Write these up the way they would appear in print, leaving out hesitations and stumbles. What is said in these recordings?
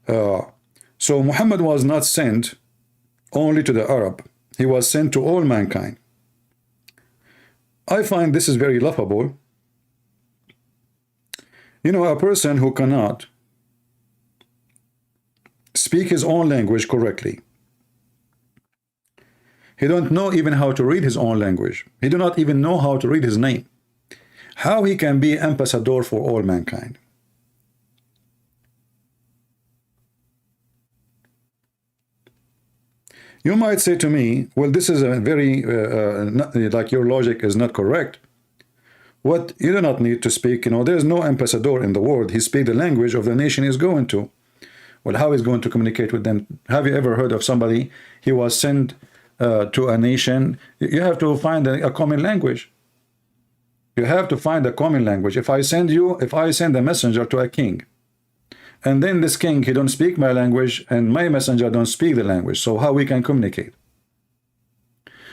So Muhammad was not sent only to the Arab, he was sent to all mankind. I find this is very laughable. You know, a person who cannot speak his own language correctly, he don't know even how to read his own language, he do not even know how to read his name, how he can be ambassador for all mankind? You might say to me, well, this is a very like your logic is not correct. What you do not need to speak, you know, there's no ambassador in the world, he speaks the language of the nation he's going to. Well, how is going to communicate with them? Have you ever heard of somebody, he was sent to a nation? You have to find a common language. You have to find a common language. If I send a messenger to a king, and then this king, he don't speak my language, and my messenger don't speak the language, so how we can communicate?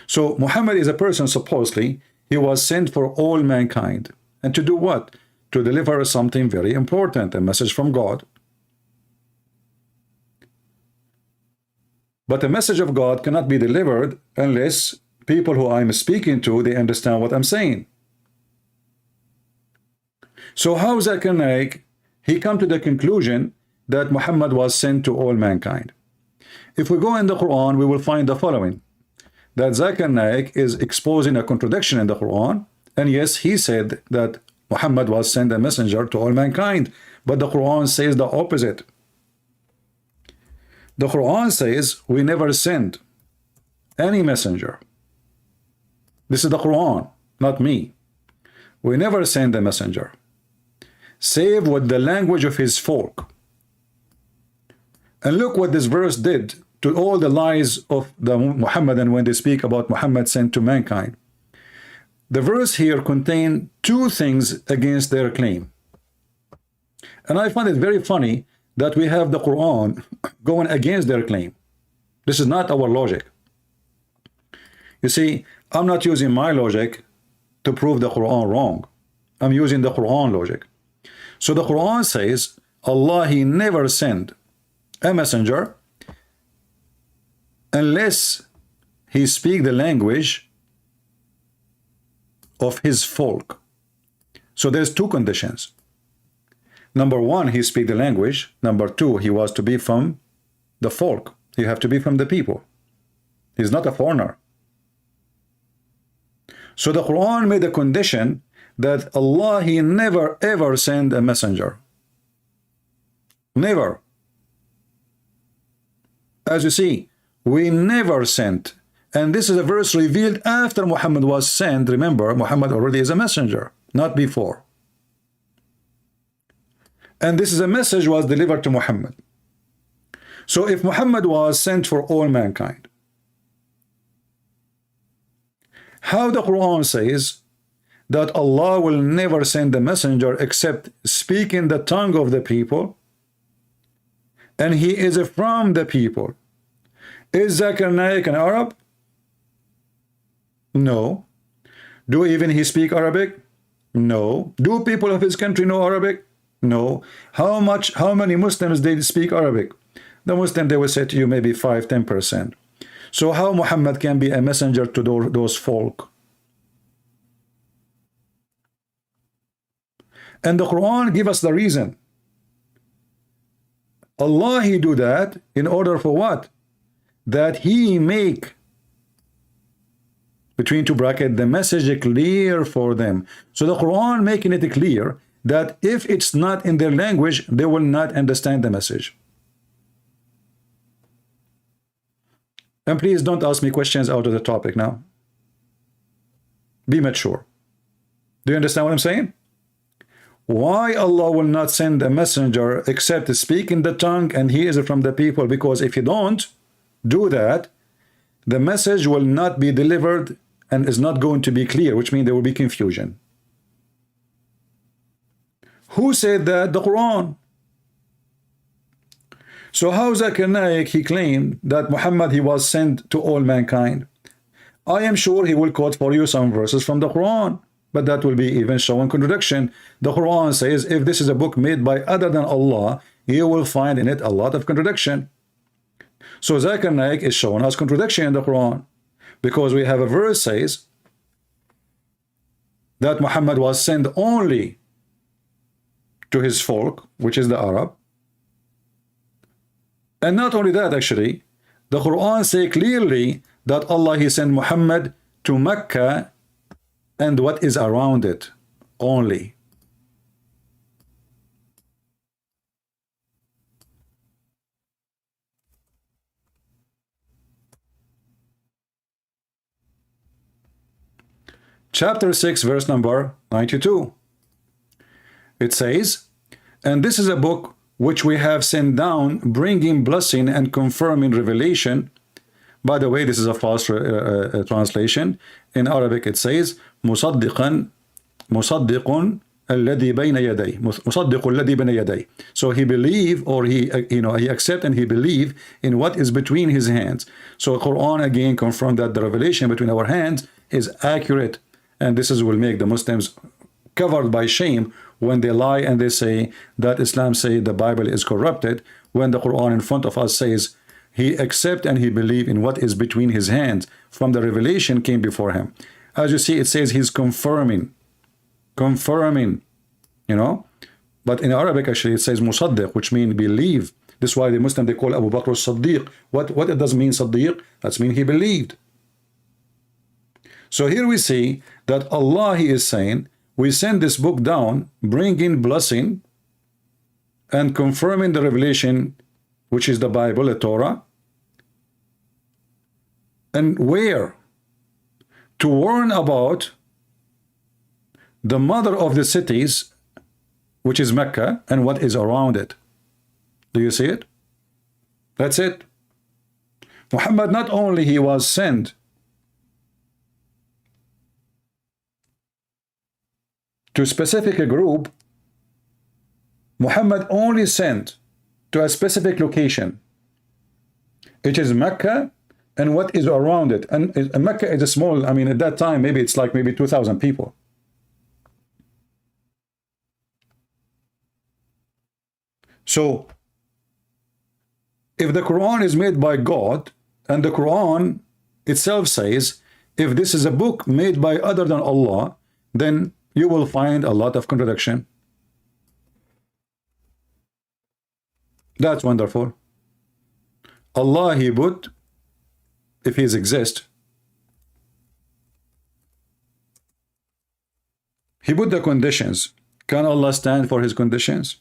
So Muhammad is a person, supposedly, he was sent for all mankind. And to do what? To deliver something very important, a message from God. But the message of God cannot be delivered unless people who I'm speaking to, they understand what I'm saying. So how Zackir Naik, he come to the conclusion that Muhammad was sent to all mankind? If we go in the Quran, we will find the following, that Zackir Naik is exposing a contradiction in the Quran. And yes, he said that Muhammad was sent a messenger to all mankind, but the Quran says the opposite. The Quran says we never sent any messenger. This is the Quran, not me. We never send a messenger save with the language of his folk. And look what this verse did to all the lies of the Muhammadan when they speak about Muhammad sent to mankind. The verse here contains two things against their claim. And I find it very funny that we have the Quran going against their claim. This is not our logic. You see, I'm not using my logic to prove the Quran wrong. I'm using the Quran logic. So the Quran says Allah, he never sent a messenger unless he speak the language of his folk. So there's two conditions. Number one, he speak the language. Number two, he was to be from the folk. He have to be from the people. He's not a foreigner. So the Quran made a condition that Allah, he never ever send a messenger. Never. As you see, we never sent. And this is a verse revealed after Muhammad was sent. Remember, Muhammad already is a messenger, not before. And this is a message was delivered to Muhammad. So if Muhammad was sent for all mankind, how the Quran says that Allah will never send a messenger except speaking the tongue of the people, and he is from the people. Is Zackir Naik an Arab? No. Do even he speak Arabic? No. Do people of his country know Arabic? No. How many Muslims they speak Arabic? The Muslim, they will say to you maybe 5–10%. So how Muhammad can be a messenger to those folk? And the Quran give us the reason. Allah, he do that in order for what? That he make, between two brackets, the message clear for them. So the Quran making it clear that if it's not in their language, they will not understand the message. And please don't ask me questions out of the topic now. Be mature. Do you understand what I'm saying? Why Allah will not send a messenger except speak in the tongue and he is from the people? Because if you don't do that, the message will not be delivered and is not going to be clear, which means there will be confusion. Who said that? The Quran. So how Zackir Naik, he claimed that Muhammad, he was sent to all mankind? I am sure he will quote for you some verses from the Quran, but that will be even showing contradiction. The Quran says if this is a book made by other than Allah, you will find in it a lot of contradiction. So Zackir Naik is showing us contradiction in the Quran, because we have a verse says that Muhammad was sent only to his folk, which is the Arab. And not only that, actually, the Quran say clearly that Allah, he sent Muhammad to Mecca and what is around it only. Chapter 6, verse number 92. It says, and this is a book which we have sent down, bringing blessing and confirming revelation. By the way, this is a false translation. In Arabic it says, مصدقا مصدق الذي بين يديه مصدق الذي بين يديه. So he believe, or he he accept and he believe in what is between his hands. So Quran again confirmed that the revelation between our hands is accurate, and this is will make the Muslims covered by shame when they lie and they say that Islam say the Bible is corrupted, when the Quran in front of us says he accept and he believe in what is between his hands from the revelation came before him. As you see, it says he's confirming, but in Arabic actually it says musaddiq, which means believe. This is why the Muslim they call Abu Bakr as-Siddiq. What it does mean Siddiq? That means he believed. So here we see that Allah, he is saying, we send this book down, bringing blessing and confirming the revelation, which is the Bible, the Torah. And where? To warn about the mother of the cities, which is Mecca, and what is around it. Do you see it? That's it. Muhammad, not only he was sent to a specific group, Muhammad only sent to a specific location. It is Mecca and what is around it. And Mecca is a small, I mean, at that time, maybe it's like maybe 2,000 people. So, if the Quran is made by God, and the Quran itself says, if this is a book made by other than Allah, then you will find a lot of contradiction. That's wonderful. Allah, he put, if he exists, he put the conditions. Can Allah stand for his conditions?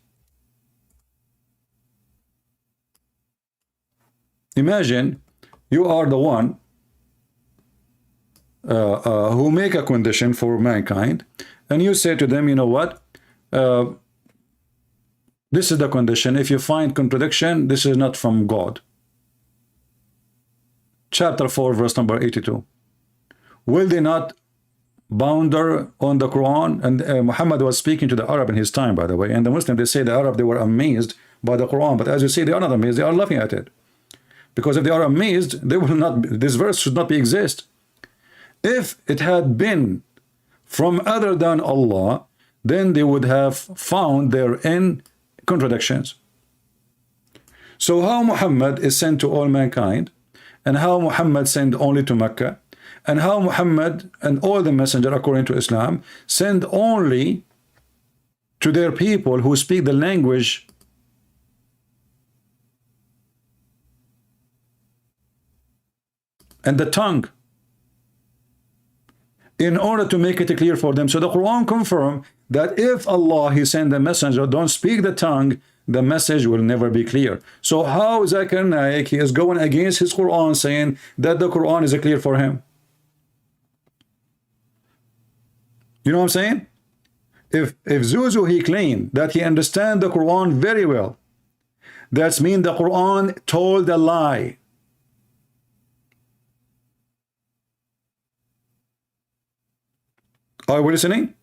Imagine you are the one who make a condition for mankind, and you say to them, you know what, this is the condition. If you find contradiction, this is not from God. Chapter 4, verse number 82. Will they not bounder on the Quran? And Muhammad was speaking to the Arab in his time, by the way, and the Muslim, they say the Arab, they were amazed by the Quran, but as you see, they are not amazed, they are laughing at it. Because if they are amazed, they will not, this verse should not be exist. If it had been from other than Allah, then they would have found therein contradictions. So how Muhammad is sent to all mankind, and how Muhammad sent only to Mecca, and how Muhammad and all the messenger according to Islam send only to their people who speak the language and the tongue, in order to make it clear for them. So the Quran confirm that if Allah, he send the messenger, don't speak the tongue, the message will never be clear. So how Zackir Naik, he is going against his Quran, saying that the Quran is clear for him? You know what I'm saying? If Zuzu, he claimed that he understand the Quran very well, that's mean the Quran told a lie. Are we listening?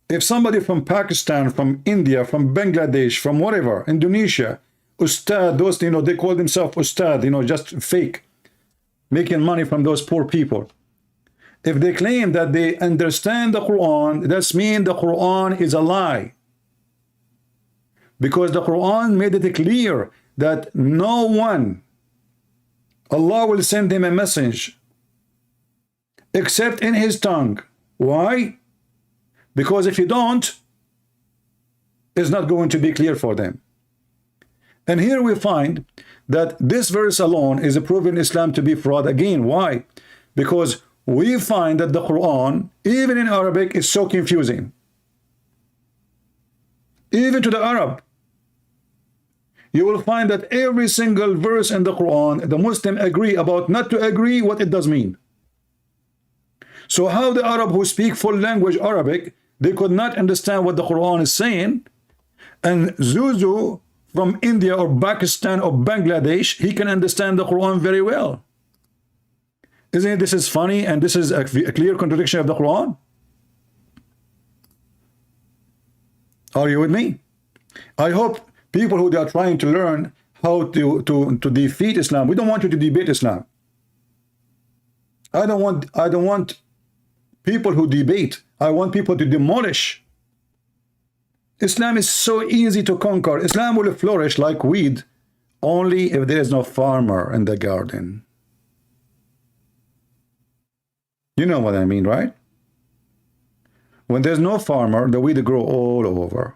If somebody from Pakistan, from India, from Bangladesh, from whatever, Indonesia, Ustad, those, they call themselves Ustad, just fake, making money from those poor people. If they claim that they understand the Quran, that means the Quran is a lie. because the Quran made it clear that no one, Allah will send him a message except in his tongue. Why? Because if you don't, it's not going to be clear for them. And here we find that this verse alone is proven Islam to be fraud again. Why? Because we find that the Quran, even in Arabic, is so confusing. Even to the Arab. You will find that every single verse in the Quran, the Muslim agree about not to agree what it does mean. So how the Arab who speak full language Arabic, they could not understand what the Quran is saying, and Zuzu from India or Pakistan or Bangladesh, he can understand the Quran very well. Isn't it? This is funny, and this is a clear contradiction of the Quran. Are you with me? I hope people who are trying to learn how to defeat Islam, we don't want you to debate Islam. I don't want people who debate. I want people to demolish. Islam is so easy to conquer. Islam will flourish like weed only if there is no farmer in the garden. You know what I mean, right? When there's no farmer, the weed grow all over.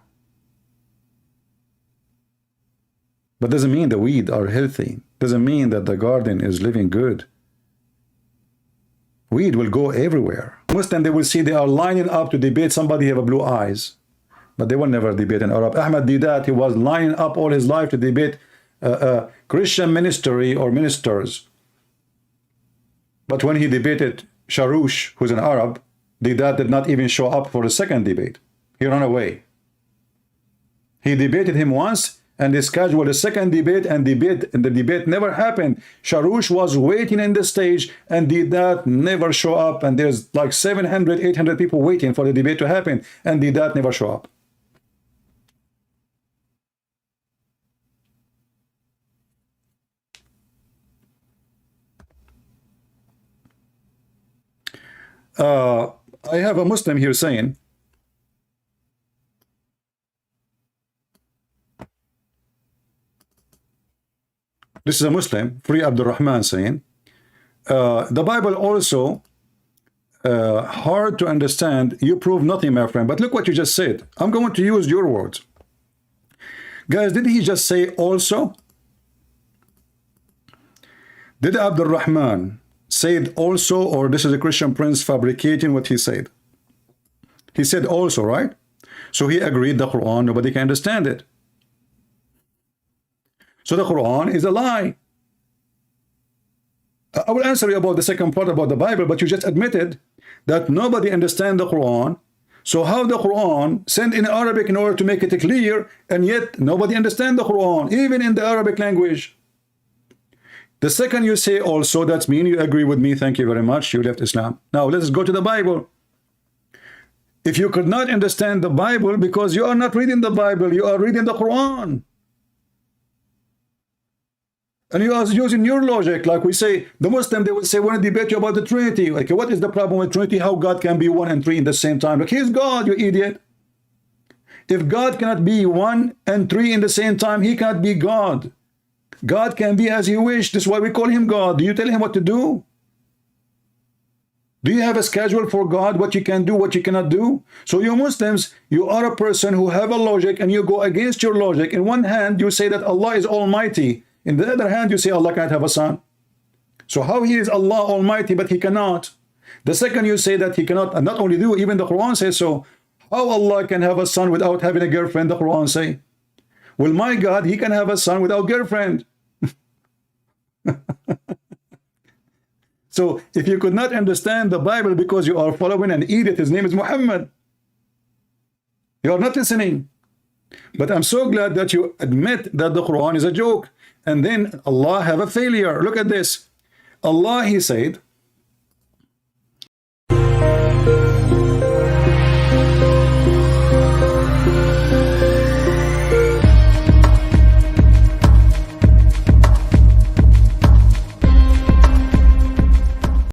But doesn't mean the weed are healthy. Doesn't mean that the garden is living good. Weed will go everywhere. Muslim, they will see they are lining up to debate somebody have blue eyes. But they will never debate an Arab. Ahmad did that. He was lining up all his life to debate Christian ministry or ministers. But when he debated Sharoush, who's an Arab, Didat did not even show up for the second debate. He ran away. He debated him once, and they scheduled a second debate, and the debate never happened. Sharoush was waiting in the stage, and Didat never show up, and there's like 700, 800 people waiting for the debate to happen, and Didat never show up. I have a Muslim here saying, this is a Muslim, Free Abdurrahman, saying, the Bible also hard to understand. You prove nothing, my friend. But look what you just said. I'm going to use your words. Guys, did he just say also? Did Abdurrahman said also, or this is a Christian prince fabricating what he said? He said also, right? So he agreed the Quran, nobody can understand it. So the Quran is a lie. I will answer you about the second part about the Bible, but you just admitted that nobody understands the Quran. So how the Quran sent in Arabic in order to make it clear, and yet nobody understands the Quran, even in the Arabic language? The second you say also, that means you agree with me. Thank you very much. You left Islam. Now let's go to the Bible. If you could not understand the Bible because you are not reading the Bible, you are reading the Quran. And you are using your logic, like we say, the Muslim, they will say, want to debate you about the Trinity. Like, what is the problem with Trinity? How God can be 1 and 3 in the same time? Like, he's God, you idiot. If God cannot be 1 and 3 in the same time, he cannot be God. God can be as he wish. This is why we call him God. Do you tell him what to do? Do you have a schedule for God, what you can do, what you cannot do? So you Muslims, you are a person who have a logic, and you go against your logic. In one hand, you say that Allah is almighty. In the other hand, you say Allah cannot have a son. So how he is Allah Almighty, but he cannot? The second you say that he cannot, and not only do, even the Quran says so. How Allah can have a son without having a girlfriend, the Quran say? Well, my God, he can have a son without girlfriend. So if you could not understand the Bible because you are following an idiot, his name is Muhammad, you are not listening. But I'm so glad that you admit that the Quran is a joke. And then Allah have a failure. Look at this. Allah, he said,